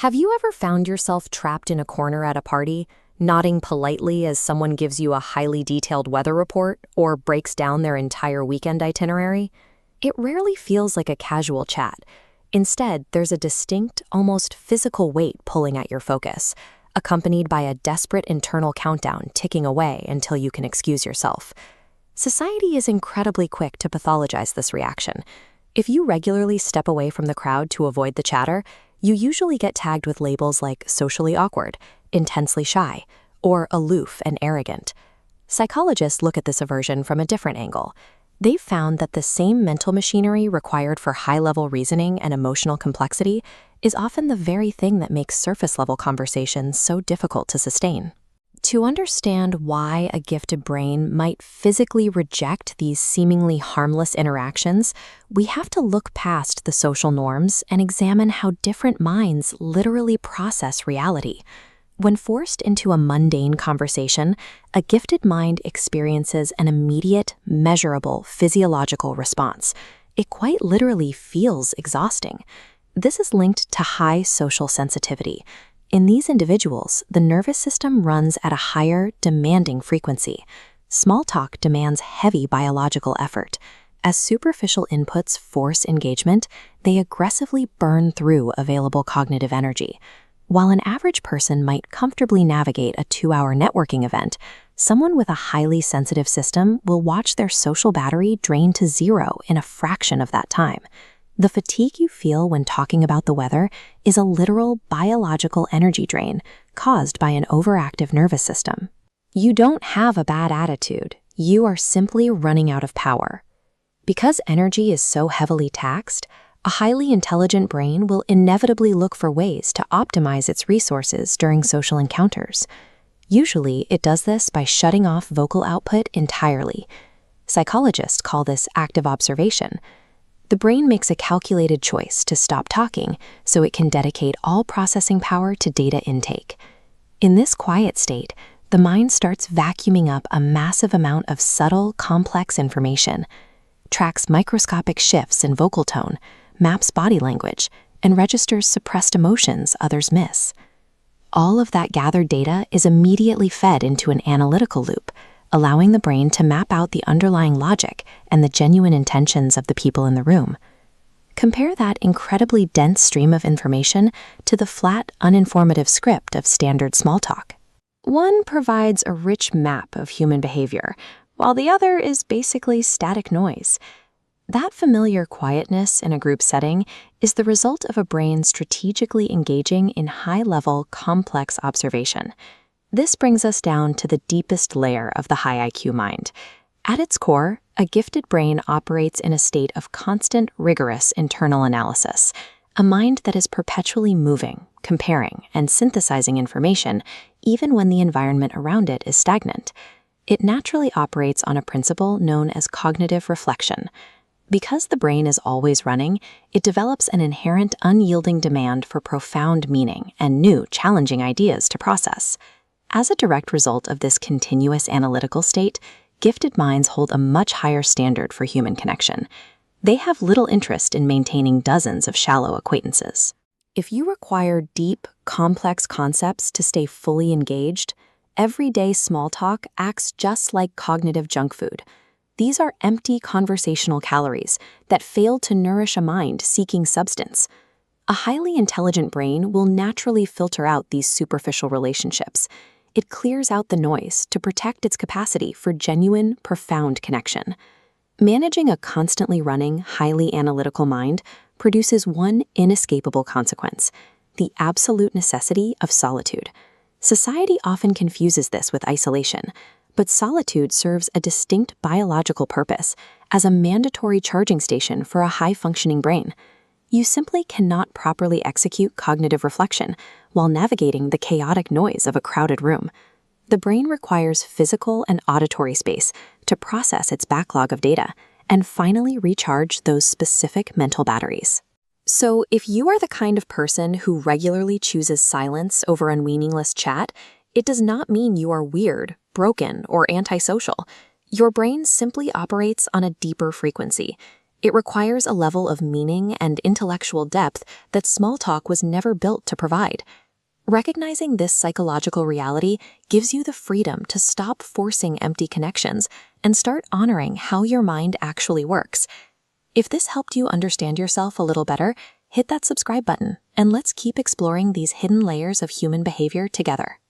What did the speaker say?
Have you ever found yourself trapped in a corner at a party, nodding politely as someone gives you a highly detailed weather report or breaks down their entire weekend itinerary? It rarely feels like a casual chat. Instead, there's a distinct, almost physical weight pulling at your focus, accompanied by a desperate internal countdown ticking away until you can excuse yourself. Society is incredibly quick to pathologize this reaction. If you regularly step away from the crowd to avoid the chatter, you usually get tagged with labels like socially awkward, intensely shy, or aloof and arrogant. Psychologists look at this aversion from a different angle. They've found that the same mental machinery required for high-level reasoning and emotional complexity is often the very thing that makes surface-level conversations so difficult to sustain. To understand why a gifted brain might physically reject these seemingly harmless interactions, we have to look past the social norms and examine how different minds literally process reality. When forced into a mundane conversation, a gifted mind experiences an immediate, measurable physiological response. It quite literally feels exhausting. This is linked to high social sensitivity. In these individuals, the nervous system runs at a higher, demanding frequency. Small talk demands heavy biological effort. As superficial inputs force engagement, they aggressively burn through available cognitive energy. While an average person might comfortably navigate a 2-hour networking event, someone with a highly sensitive system will watch their social battery drain to zero in a fraction of that time. The fatigue you feel when talking about the weather is a literal biological energy drain caused by an overactive nervous system. You don't have a bad attitude. You are simply running out of power. Because energy is so heavily taxed, a highly intelligent brain will inevitably look for ways to optimize its resources during social encounters. Usually, it does this by shutting off vocal output entirely. Psychologists call this active observation. The brain makes a calculated choice to stop talking so it can dedicate all processing power to data intake. In this quiet state, the mind starts vacuuming up a massive amount of subtle, complex information, tracks microscopic shifts in vocal tone, maps body language, and registers suppressed emotions others miss. All of that gathered data is immediately fed into an analytical loop, allowing the brain to map out the underlying logic and the genuine intentions of the people in the room. Compare that incredibly dense stream of information to the flat, uninformative script of standard small talk. One provides a rich map of human behavior, while the other is basically static noise. That familiar quietness in a group setting is the result of a brain strategically engaging in high-level, complex observation. This brings us down to the deepest layer of the high IQ mind. At its core, a gifted brain operates in a state of constant, rigorous internal analysis, a mind that is perpetually moving, comparing, and synthesizing information even when the environment around it is stagnant. It naturally operates on a principle known as cognitive reflection. Because the brain is always running, it develops an inherent unyielding demand for profound meaning and new, challenging ideas to process. As a direct result of this continuous analytical state, gifted minds hold a much higher standard for human connection. They have little interest in maintaining dozens of shallow acquaintances. If you require deep, complex concepts to stay fully engaged, everyday small talk acts just like cognitive junk food. These are empty conversational calories that fail to nourish a mind seeking substance. A highly intelligent brain will naturally filter out these superficial relationships. It clears out the noise to protect its capacity for genuine, profound connection. Managing a constantly running, highly analytical mind produces one inescapable consequence: the absolute necessity of solitude. Society often confuses this with isolation, but solitude serves a distinct biological purpose as a mandatory charging station for a high-functioning brain. You simply cannot properly execute cognitive reflection while navigating the chaotic noise of a crowded room. The brain requires physical and auditory space to process its backlog of data and finally recharge those specific mental batteries. So, if you are the kind of person who regularly chooses silence over unmeaningless chat, it does not mean you are weird, broken, or antisocial. Your brain simply operates on a deeper frequency. It requires a level of meaning and intellectual depth that small talk was never built to provide. Recognizing this psychological reality gives you the freedom to stop forcing empty connections and start honoring how your mind actually works. If this helped you understand yourself a little better, hit that subscribe button and let's keep exploring these hidden layers of human behavior together.